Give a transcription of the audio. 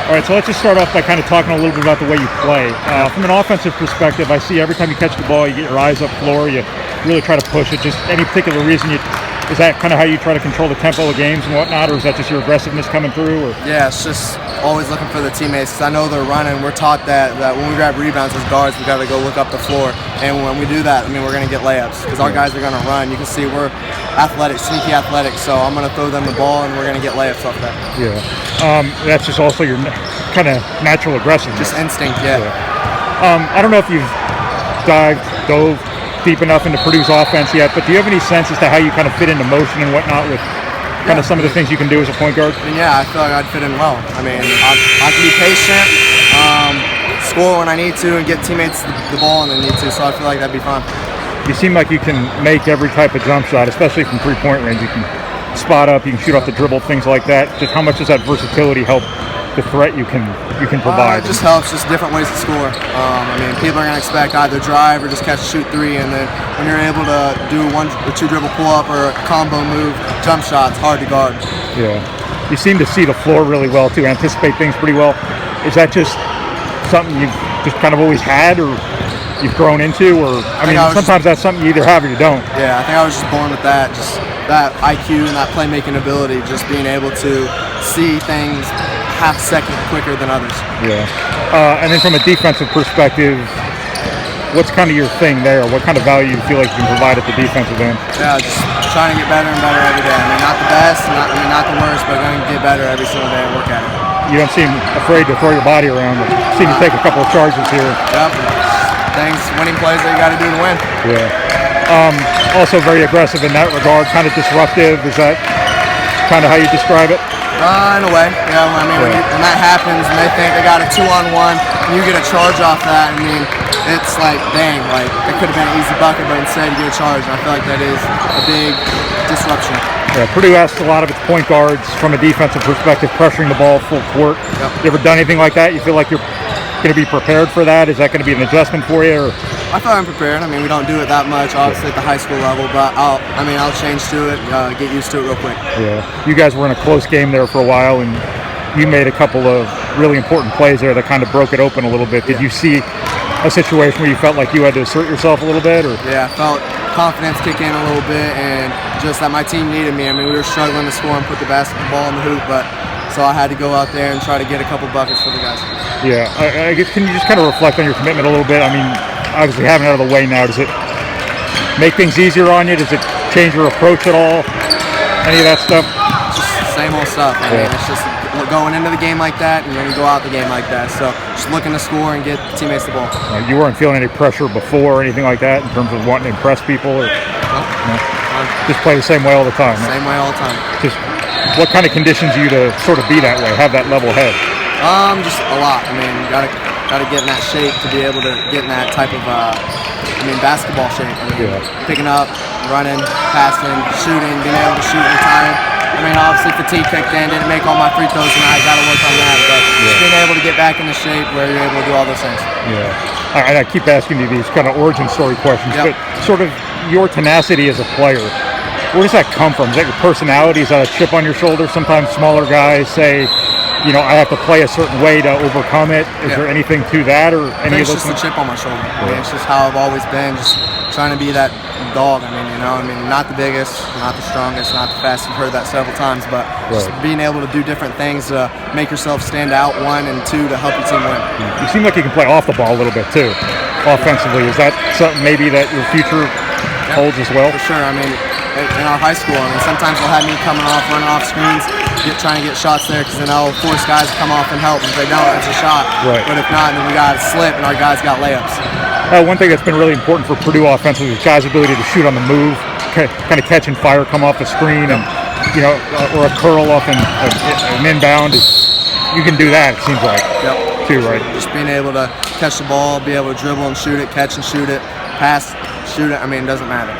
All right, so let's just start off by kind of talking a little bit about the way you play. From an offensive perspective, I see every time you catch the ball, you get your eyes up floor, you really try to push it. Just any particular reason is that kind of how you try to control the tempo of games and whatnot, or is that just your aggressiveness coming through? Or? Yeah, it's just always looking for the teammates because I know they're running. We're taught that when we grab rebounds as guards, we got to go look up the floor. And when we do that, I mean, we're going to get layups because our guys are going to run. You can see we're athletic, sneaky athletic, so I'm going to throw them the ball and we're going to get layups off that. Yeah. That's just also your kind of natural aggressiveness. Just instinct, yeah. I don't know if you've dove deep enough into Purdue's offense yet, but do you have any sense as to how you kind of fit into motion and whatnot with kind of some of the things you can do as a point guard? I mean, yeah, I feel like I'd fit in well. I mean, I can be patient, score when I need to, and get teammates the ball when they need to, so I feel like that'd be fun. You seem like you can make every type of jump shot, especially from three-point range. You can spot up, you can shoot off the dribble, things like that. Just how much does that versatility help the threat you can provide? It just helps, just different ways to score. I mean, people are going to expect either drive or just catch and shoot three, and then when you're able to do one or two dribble pull-up or a combo move, jump shots, hard to guard. Yeah. You seem to see the floor really well, too, anticipate things pretty well. Is that just something you've just kind of always had, or you've grown into? Or I mean, sometimes that's something you either have or you don't. Yeah, I think I was just born with that, just that IQ and that playmaking ability, just being able to see things half a second quicker than others. Yeah. And then from a defensive perspective, what's kind of your thing there? What kind of value do you feel like you can provide at the defensive end? Yeah, just trying to get better and better every day. I mean, not the best, not the worst, but going to get better every single day and work at it. You don't seem afraid to throw your body around. I've seen you take a couple of charges here. Yep. Winning plays that you got to do to win. Yeah. Also very aggressive in that regard, kind of disruptive. Is that kind of how you describe it? In a way, yeah. I mean, when that happens and they think they got a 2-on-1 and you get a charge off that, I mean, it's like, dang, like, it could have been an easy bucket, but instead you get a charge, and I feel like that is a big disruption. Yeah, Purdue asks a lot of its point guards from a defensive perspective, pressuring the ball full court. Yep. You ever done anything like that? You feel like you're going to be prepared for that? Is that going to be an adjustment for you? Or? I feel I'm prepared. I mean, we don't do it that much, obviously, at the high school level, but I'll change to it, get used to it real quick. Yeah. You guys were in a close game there for a while, and you made a couple of really important plays there that kind of broke it open a little bit. Did you see a situation where you felt like you had to assert yourself a little bit? Or? Yeah, I felt confidence kick in a little bit, and just that my team needed me. I mean, we were struggling to score and put the basketball in the hoop, but so I had to go out there and try to get a couple buckets for the guys. Yeah, I guess, can you just kind of reflect on your commitment a little bit? I mean, obviously having it out of the way now, does it make things easier on you? Does it change your approach at all? Any of that stuff? Just the same old stuff. I mean, it's just going into the game like that and then you go out the game like that. So just looking to score and get teammates the ball. You weren't feeling any pressure before or anything like that in terms of wanting to impress people? Or, no? Just play the same way all the time? Same way all the time. Just what kind of conditions you to sort of be that way, have that level head? Just a lot. I mean, gotta get in that shape to be able to get in that type of, basketball shape. I mean, picking up, running, passing, shooting, being able to shoot in time. I mean, obviously fatigue kicked in, didn't make all my free throws tonight, gotta work on that, but just being able to get back in the shape where you're able to do all those things. Yeah. All right, I keep asking you these kind of origin story questions, but sort of your tenacity as a player, where does that come from? Is that your personality? Is that a chip on your shoulder? Sometimes smaller guys say, I have to play a certain way to overcome it. Is there anything to that, or any of those? It's just a chip on my shoulder. I mean, it's just how I've always been, just trying to be that dog. I mean, not the biggest, not the strongest, not the fastest. You've heard that several times, but just being able to do different things to make yourself stand out, one, and two, to help your team win. You seem like you can play off the ball a little bit too, offensively. Is that something maybe that your future holds as well? For sure. I mean, in our high school, sometimes they'll have me coming off, running off screens, trying to get shots there, because then I'll force guys to come off and help. And if they don't, it's a shot. Right. But if not, then we got to slip, and our guys got layups. One thing that's been really important for Purdue offensively is guys' ability to shoot on the move, kind of catch and fire, come off the screen, and or a curl off an inbound. You can do that, it seems like. Too, right? Just being able to catch the ball, be able to dribble and shoot it, catch and shoot it, pass, shoot it. I mean, it doesn't matter.